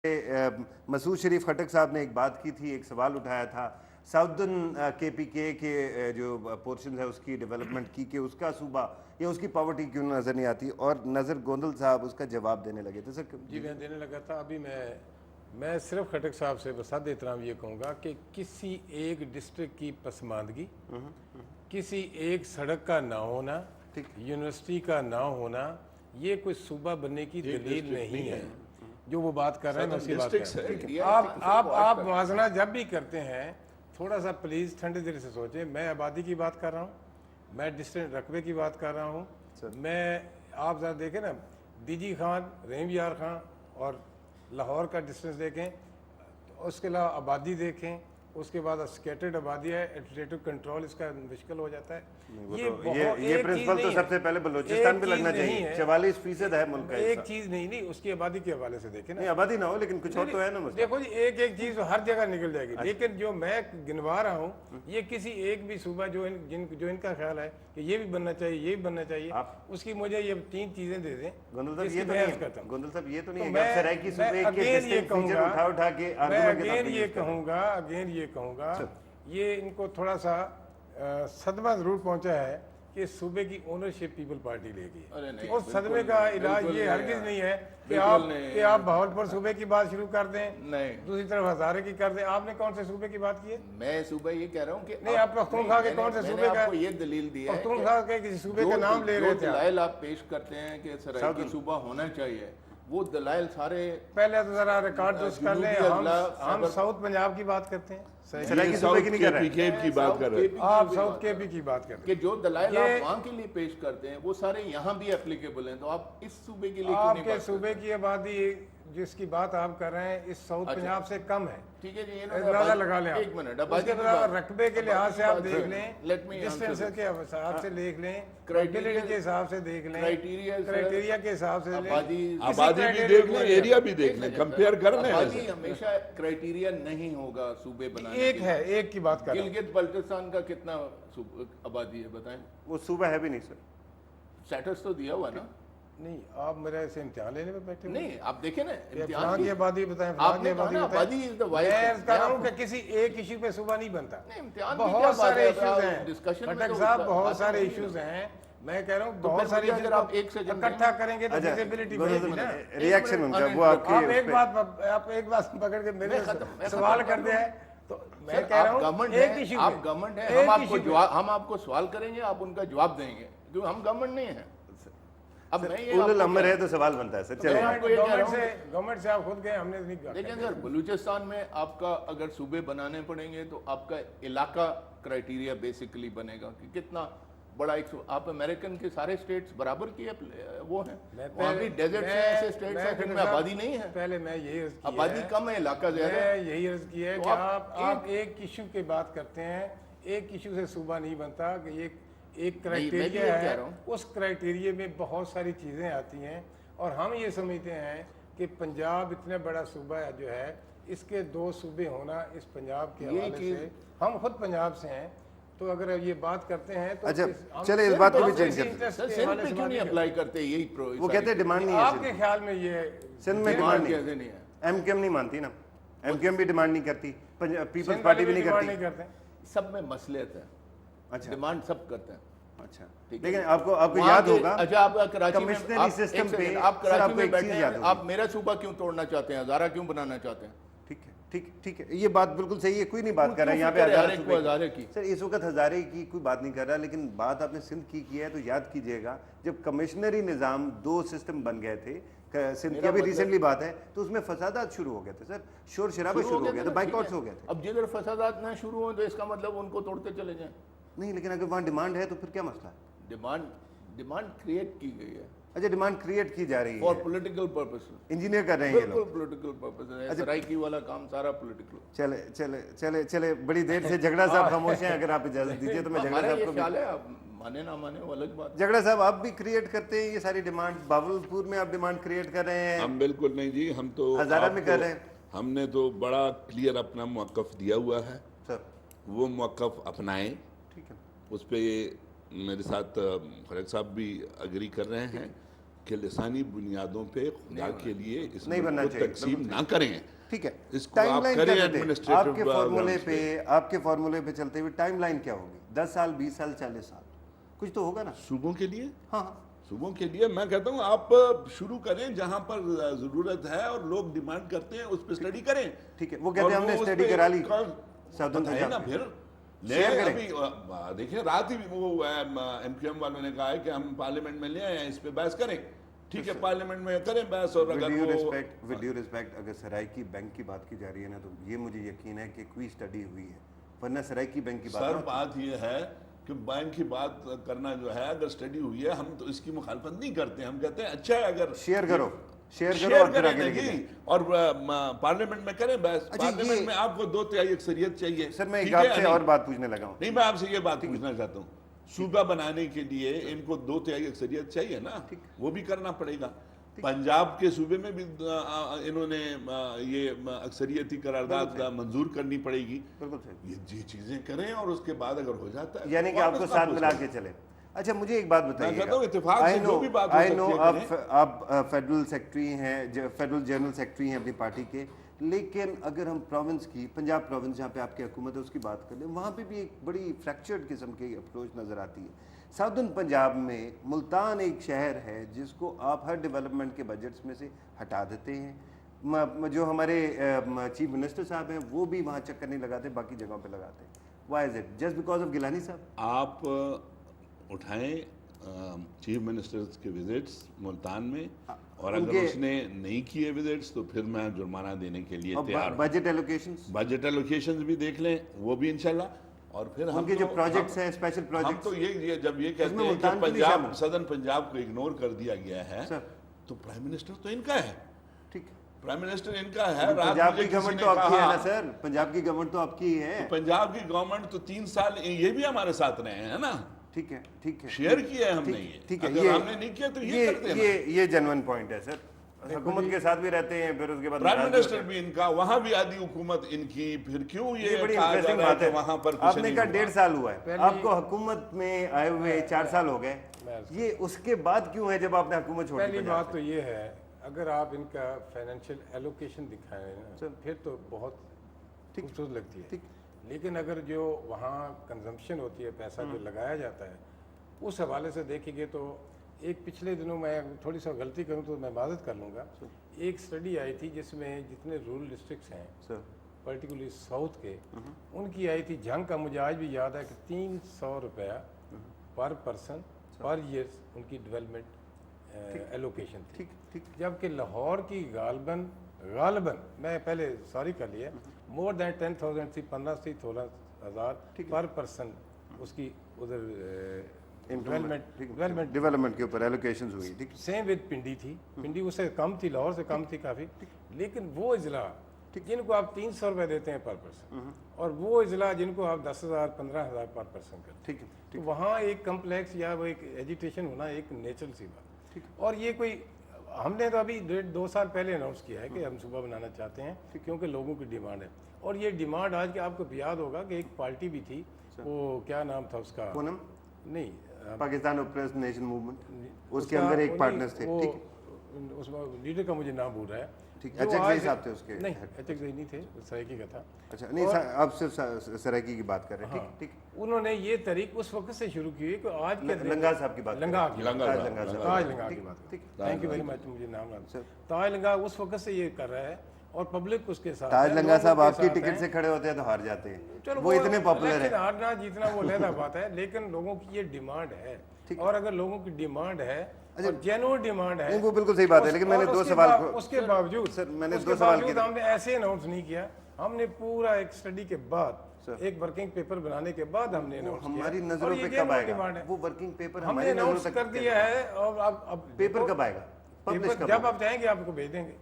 مسعود شریف خٹک صاحب نے ایک بات کی تھی، ایک سوال اٹھایا تھا ساؤدرن کے پی کے جو پورشن ہے اس کی ڈیولپمنٹ کی کہ اس کا صوبہ یا اس کی پاورٹی کیوں نظر نہیں آتی، اور نظر گوندل صاحب اس کا جواب دینے لگے تھے. سر جی میں دینے لگا تھا. ابھی میں صرف خٹک صاحب سے بساد احترام یہ کہوں گا کہ کسی ایک ڈسٹرکٹ کی پسماندگی، کسی ایک سڑک کا نہ ہونا، یونیورسٹی کا نہ ہونا، یہ کوئی صوبہ بننے کی دلیل نہیں ہے. جو وہ بات کر رہے ہیں اسی بات کر رہے ہیں. آپ موازنہ جب بھی کرتے ہیں تھوڑا سا پلیز ٹھنڈے دل سے سوچیں. میں آبادی کی بات کر رہا ہوں، میں ڈسٹرکٹ رقبے کی بات کر رہا ہوں. میں آپ ذرا دیکھیں نا، ڈی جی خان، رحیم یار خان اور لاہور کا ڈسٹنس دیکھیں، اس کے علاوہ آبادی دیکھیں، اس کے بعد اسکیٹرڈ آبادی ہے، ایڈمنسٹریٹو کنٹرول اس کا مشکل ہو جاتا ہے. یہ پرنسپل تو سب سے پہلے بلوچستان پہ لگنا چاہیے. 44% ہے ملک کا. ایک چیز نہیں اس کی آبادی کے حوالے سے دیکھیں نا. آبادی نہ ہو لیکن کچھ اور تو ہے نا. دیکھو جی ایک چیز ہر جگہ نکل جائے گی، لیکن جو میں گنوا رہا ہوں یہ کسی ایک بھی صوبہ جو ان کا خیال ہے کہ یہ بھی بننا چاہیے، یہ بھی بننا چاہیے، اس کی مجھے یہ 3 چیزیں دے دیں. گوندل صاحب یہ تو نہیں ہے کہ سرائکی صوبے کے ڈسٹرکٹ فیچر اٹھا کے اگین یہ کہوں گا یہ ان کو تھوڑا سا صدمہ ضرور پہنچا ہے کہ صوبے کی اونرشپ پیپل پارٹی لے گئی. اور صدمے کا علاج یہ ہرگز نہیں ہے کہ آپ بہاولپور صوبے کی بات شروع کر دیں، دوسری طرف ہزارے کی کر دیں. آپ نے کون سے صوبے کی بات کی ہے؟ میں صوبہ یہ کہہ رہا ہوں کہ نہیں، آپ پختونخوا کے کون سے صوبے کا یہ دلیل دی ہے، پختونخوا کے کسی صوبے کا نام لے رہے تھے. دلائل آپ پیش کرتے ہیں کہ سرائکی صوبہ ہونا چاہیے، وہ دلائل سارے پہلے تو ذرا ریکارڈ درست کر لیں. ہم ساؤتھ پنجاب کی بات کرتے ہیں، سرائکی صوبے کی نہیں کر رہے کی بات کر رہے ہیں. آپ ساؤتھ کے پی کی بات کرتے ہیں کہ جو دلائل آپ وہاں کے لیے پیش کرتے ہیں وہ سارے یہاں بھی اپلیکیبل ہیں. تو آپ اس صوبے کے لیے آپ کے صوبے کی آبادی جس کی بات آپ کر رہے ہیں اس ساؤتھ پنجاب سے کم ہے. ٹھیک ہے جی، اندازہ لگا لیں. ایک منٹ، اس کے بعد رقبے کے لحاظ سے آپ دیکھ لیں، ڈسٹینس کے حساب سے دیکھ لیں، کرائٹیریا کے حساب سے دیکھ لیں، کرائٹیریا کے حساب سے آبادی بھی دیکھ لیں، ایریا بھی دیکھ لیں، کمپیئر کرنے ہیں. آبادی ہمیشہ کرائٹیریا نہیں ہوگا صوبے بنانے کے. ایک ہے، ایک کی بات کر رہے ہیں. گلگت بلتستان کا کتنا آبادی ہے بتائیں؟ وہ صوبہ ہے بھی نہیں سر. سٹیٹس تو دیا ہوا نا. نہیں، آپ میرے سے امتحان لینے میں بیٹھے ہوئے نہیں، آپ دیکھیں نا امتحان کی آبادی بتائیں. آپ نے کہا نا آبادی از دا وائس. میں کہہ رہا ہوں کہ کسی ایک ایشو پہ صوبہ نہیں بنتا. بہت سارے ایشوز ہیں خٹک صاحب، بہت سارے ایشوز ہیں. میں کہہ رہا ہوں بہت ساری اگر آپ ایک سے اکٹھا کریں گے تو ڈیزیبلٹی بڑھے گی نا. ریاکشن ان کا وہ آپ ایک بات پکڑ کے میرے سوال کر دیں تو میں کہہ رہا ہوں ایک ایشو آپ گورنمنٹ ہیں، ہم آپ کو سوال کریں گے، آپ ان کا جواب دیں گے، کیونکہ ہم گورنمنٹ نہیں ہیں. اب الامر ہے تو سوال بنتا ہے سر. چلیں گورنمنٹ سے آپ خود گئے، ہم نے نہیں کہا. لیکن سر بلوچستان میں آپ کا اگر صوبے بنانے پڑیں گے تو آپ کا علاقہ کرائٹیریا بیسیکلی بنے گا کہ کتنا بڑا ایک. آپ امریکن کے سارے اسٹیٹس برابر کی وہ ہیں، وہاں بھی ڈیزرٹ سے ایسے اسٹیٹس ہیں جن میں آبادی نہیں ہے. پہلے میں یہی عرض آبادی کم ہے، علاقہ زیادہ ہے. یہی عرض کی ہے کہ آپ ایک ایشو کی بات کرتے ہیں، ایک ایشو سے صوبہ نہیں بنتا. کہ یہ ایک کرائٹیریا ہے، اس کرائٹیریے میں بہت ساری چیزیں آتی ہیں. اور ہم یہ سمجھتے ہیں کہ پنجاب اتنا بڑا صوبہ ہے جو ہے، اس کے 2 صوبے ہونا اس پنجاب کے حوالے سے. ہم خود پنجاب سے ہیں تو اگر یہ بات کرتے ہیں تو چلے اس بات کو بھی چینج کرتے ہیں. سندھ میں کیوں نہیں اپلائی کرتے؟ یہی وہ کہتے ہیں ڈیمانڈ نہیں ہے. آپ کے خیال میں یہ سندھ میں ڈیمانڈ نہیں ہے. ایم کیو ایم نہیں مانتی نا، ایم کیو ایم بھی ڈیمانڈ نہیں کرتی، پیپلز پارٹی بھی نہیں کرتی. سب میں مسئلہ ہے. اچھا، ڈیمانڈ سب کرتے ہیں. اچھا، لیکن آپ کو یاد ہوگا آپ کراچی میں کمشنری سسٹم پہ آپ کراچی میں بیٹھے ہیں، آپ میرا صوبہ کیوں توڑنا چاہتے ہیں، ہزارہ کیوں بنانا چاہتے ہیں؟ ٹھیک ہے، یہ بات بالکل صحیح ہے. کوئی نہیں بات کر رہا ہے یہاں پہ ہزارے کی. سر اس وقت ہزارے کی کوئی بات نہیں کر رہا، لیکن بات آپ نے سندھ کی ہے تو یاد کیجئے گا جب کمشنری نظام 2 سسٹم بن گئے تھے سندھ کی، ابھی ریسنٹلی بات ہے، تو اس میں فسادات شروع ہو گئے تھے. سر شور شرابے شروع ہو گئے تھے، بائیکاٹس ہو گئے تھے. اب جدھر فسادات نہ شروع ہوں تو اس کا مطلب ان کو توڑتے چلے جائیں. نہیں، لیکن اگر وہاں ڈیمانڈ ہے تو پھر کیا مسئلہ ہے؟ ڈیمانڈ کریٹ کی گئی ہے. اچھا، ڈیمانڈ کریٹ کی جا رہی ہے فار پولیٹیکل پرپس. انجینئر کر رہے ہیں یہ لوگ. بالکل پولیٹیکل پرپس ہے. سرائکی والا کام سارا پولیٹیکل. چلے بڑی دیر سے جھگڑا صاحب خاموش ہیں. اگر آپ اجازت دیجیے تو میں جھگڑا صاحب کو خیال ہے، آپ مانے نہ مانے وہ الگ بات. جھگڑا صاحب آپ بھی کریٹ کرتے ہیں یہ ساری ڈیمانڈ؟ بہاولپور میں آپ ڈیمانڈ کریٹ کر رہے ہیں؟ ہم بالکل نہیں جی، ہم تو ہزارہ میں کر رہے ہیں. ہم نے تو بڑا کلیئر اپنا موقف دیا ہوا ہے سر، وہ موقف اپنائیں. ٹھیک ہے، اس پہ میرے ساتھ خٹک صاحب بھی اگری کر رہے ہیں. کہ لسانی بنیادوں پہ خدا کے لیے اس نہیں بننا ملک کو چاہیے، تقسیم نہ کریں. ٹھیک ہے. اس کو ٹائم آپ لائن کریں کیا دیتے ہیں؟ ایڈمنسٹریٹو آپ کے فارمولے پہ چلتے ہوئے ٹائم لائن کیا ہوگی؟ 10 سال، 20 سال، 40 سال کچھ تو ہوگا نا صوبوں کے لیے. ہاں صوبوں کے لیے میں کہتا ہوں آپ شروع کریں جہاں پر ضرورت ہے اور لوگ ڈیمانڈ کرتے ہیں اس پہ اسٹڈی کریں. ٹھیک ہے. وہ کہتے ہیں ہم نے اسٹڈی کرا لی ساؤدرن ہے نا. پنجاب پھر ابھی دیکھیں رات ہی وہ ایم کیو ایم والوں نے کہا ہے کہ ہم پارلیمنٹ میں لے آئے اس پہ بحث کریں. ٹھیک ہے پارلیمنٹ میں کریں بحث. اور اگر ود ڈیو ریسپیکٹ اگر سرائکی بینک کی بات کی جا رہی ہے نا تو یہ مجھے یقین ہے کہ کوئی اسٹڈی ہوئی ہے، ورنہ سرائکی بینک کی بات یہ ہے کہ بینک کی بات کرنا جو ہے اگر اسٹڈی ہوئی ہے ہم تو اس کی مخالفت نہیں کرتے. ہم کہتے ہیں اچھا ہے اگر شیئر کرو اور پارلیمنٹ میں کریں بحث. پارلیمنٹ میں آپ کو 2/3 اکثریت چاہیے. سر میں ایک آپ سے اور بات پوچھنے لگا ہوں. نہیں میں آپ سے یہ بات پوچھنا چاہتا ہوں صوبہ بنانے کے لیے ان کو 2/3 اکثریت چاہیے نا، وہ بھی کرنا پڑے گا. پنجاب کے صوبے میں بھی انہوں نے یہ اکثریتی قرارداد منظور کرنی پڑے گی. یہ چیزیں کریں اور اس کے بعد اگر ہو جاتا ہے یعنی کہ آپ کو ساتھ ملا کے چلے. اچھا مجھے ایک بات بتائیے، آپ فیڈرل سیکرٹری ہیں، فیڈرل جنرل سیکرٹری ہیں اپنی پارٹی کے، لیکن اگر ہم پروونس کی پنجاب پروونس جہاں پہ آپ کی حکومت ہے اس کی بات کر لیں، وہاں پہ بھی ایک بڑی فریکچرڈ قسم کی اپروچ نظر آتی ہے. ساؤدرن پنجاب میں ملتان ایک شہر ہے جس کو آپ ہر ڈیولپمنٹ کے بجٹس میں سے ہٹا دیتے ہیں. جو ہمارے چیف منسٹر صاحب ہیں وہ بھی وہاں چکر نہیں لگاتے، باقی جگہوں پہ لگاتے ہیں. Why is it? Just because of Gilani صاحب؟ آپ اٹھائیں چیف منسٹرز کے وزٹس ملتان میں، اور اگر اس نے نہیں کیے وزٹس تو پھر میں جرمانہ دینے کے لیے تیار ہوں. بجٹ ایلوکیشنز بھی دیکھ لیں وہ بھی انشاءاللہ. اور پھر ہم کے جو پروجیکٹس ہیں اسپیشل پروجیکٹس، ہم تو یہ جب یہ کہتے ہیں کہ پنجاب سدرن پنجاب کو اگنور کر دیا گیا ہے تو پرائم منسٹر تو ان کا ہے. ٹھیک، پرائم منسٹر ان کا ہے. پنجاب کی گورنمنٹ تو آپ کی ہے نا سر، پنجاب کی گورنمنٹ تو آپ کی ہے. پنجاب کی گورنمنٹ تو 3 سال یہ بھی ہمارے ساتھ رہے ہیں نا. ٹھیک ہے ٹھیک ہے، شیئر کیا ہے ہم نے. ٹھیک ہے، اگر ہم نے نہیں کیا تو یہ کرتے ہیں. یہ جنون پوائنٹ ہے سر. حکومت کے ساتھ بھی رہتے ہیں، پھر اس کے بعد پرائم منسٹر بھی ان کا، وہاں بھی آدھی حکومت ان کی. پھر کیوں یہ بڑی کہا انٹرسٹنگ جا رہا ہے بات ہے. کہ وہاں پر آپ نے کہا 1.5 سال ہوا ہے، آپ کو حکومت میں آئے ہوئے 4 سال ہو گئے، یہ اس کے بعد کیوں ہے جب آپ نے حکومت چھوڑی؟ پہلی بات تو یہ ہے اگر آپ ان کا فائنینشیل ایلوکیشن دکھائیں نا پھر تو بہت خوبصورت لگتی ہے. لیکن اگر جو وہاں کنزمپشن ہوتی ہے، پیسہ جو لگایا جاتا ہے، اس حوالے سے دیکھیں گے تو ایک پچھلے دنوں میں تھوڑی سا غلطی کروں تو میں معذرت کر لوں گا، ایک اسٹڈی آئی تھی جس میں جتنے رورل ڈسٹرکٹس ہیں پرٹیکولرلی ساؤتھ کے، ان کی آئی تھی جنگ کا. مجھے آج بھی یاد ہے کہ 300 روپیہ پر پرسن پر ایئر ان کی ڈیولپمنٹ ایلوکیشن تھی. جبکہ لاہور کی غالباً میں پہلے سوری کر لیا، مور دین 10,000 تھی، 15 سے 16,000 پر پرسن اس کی ادھر ڈیولپمنٹ کے اوپر ایلوکیشنز ہوئی. ٹھیک، سیم ود پنڈی تھی. پنڈی اس سے کم تھی، لاہور سے کم تھی کافی. لیکن وہ اضلاع جن کو آپ 300 روپے دیتے ہیں پر پرسن، اور وہ اضلاع جن کو آپ 10,000 15,000 پر پرسن کرتے ہیں، تو وہاں ایک کمپلیکس یا وہ ایک ایجیٹیشن ہونا ایک نیچرل سی بات. اور یہ کوئی ہم نے تو ابھی 1.5-2 سال پہلے اناؤنس کیا ہے کہ ہم صوبہ بنانا چاہتے ہیں کیونکہ لوگوں کی ڈیمانڈ ہے. اور یہ ڈیمانڈ آج کے آپ کو یاد ہوگا کہ ایک پارٹی بھی تھی، وہ کیا نام تھا اس کا، نہیں پاکستان اوپریسڈ نیشن موومنٹ، اس کے اندر ایک پارٹنرز تھے. اس لیڈر کا مجھے نام بھول رہا ہے. اچھا صاحب تھے اس کے؟ نہیں اچھا نہیں تھے، سرائکی کا تھا. اچھا نہیں، آپ صرف سرائکی کی بات کر رہے ہیں. ٹھیک، انہوں نے یہ طریق اس وقت سے شروع کی کہ آج کے لنگا صاحب کی بات، تاج لنگا کی بات. تھینک یو ویری مچ، مجھے نام تاج لنگا اس وقت سے یہ کر رہا ہے اور پبلک اس کے ساتھ. تاج لنگا صاحب آپ کی ٹکٹ سے کھڑے ہوتے ہیں تو ہار جاتے ہیں، وہ اتنے پاپولر ہیں. ہارنا جیتنا وہ علیحدہ بات ہے، لیکن لوگوں کی یہ ڈیمانڈ ہے. اور اگر لوگوں کی ڈیمانڈ ہے اور جینوئن ڈیمانڈ ہے، وہ بالکل صحیح بات ہے. لیکن میں نے 2 سوال اس کے باوجود سر میں نے 2 سوال کیے. ہم نے ایسے اناؤنس نہیں کیا، ہم نے پورا ایک اسٹڈی کے بعد، ایک ورکنگ پیپر بنانے کے بعد ہم نے اناؤنس کیا. ہماری نظروں پہ کب آئے گا وہ ورکنگ پیپر؟ ہم نے اناؤنس کر دیا ہے، اور اب پیپر کب آئے گا؟ جب آپ چاہیں گے آپ کو بھیج دیں گے.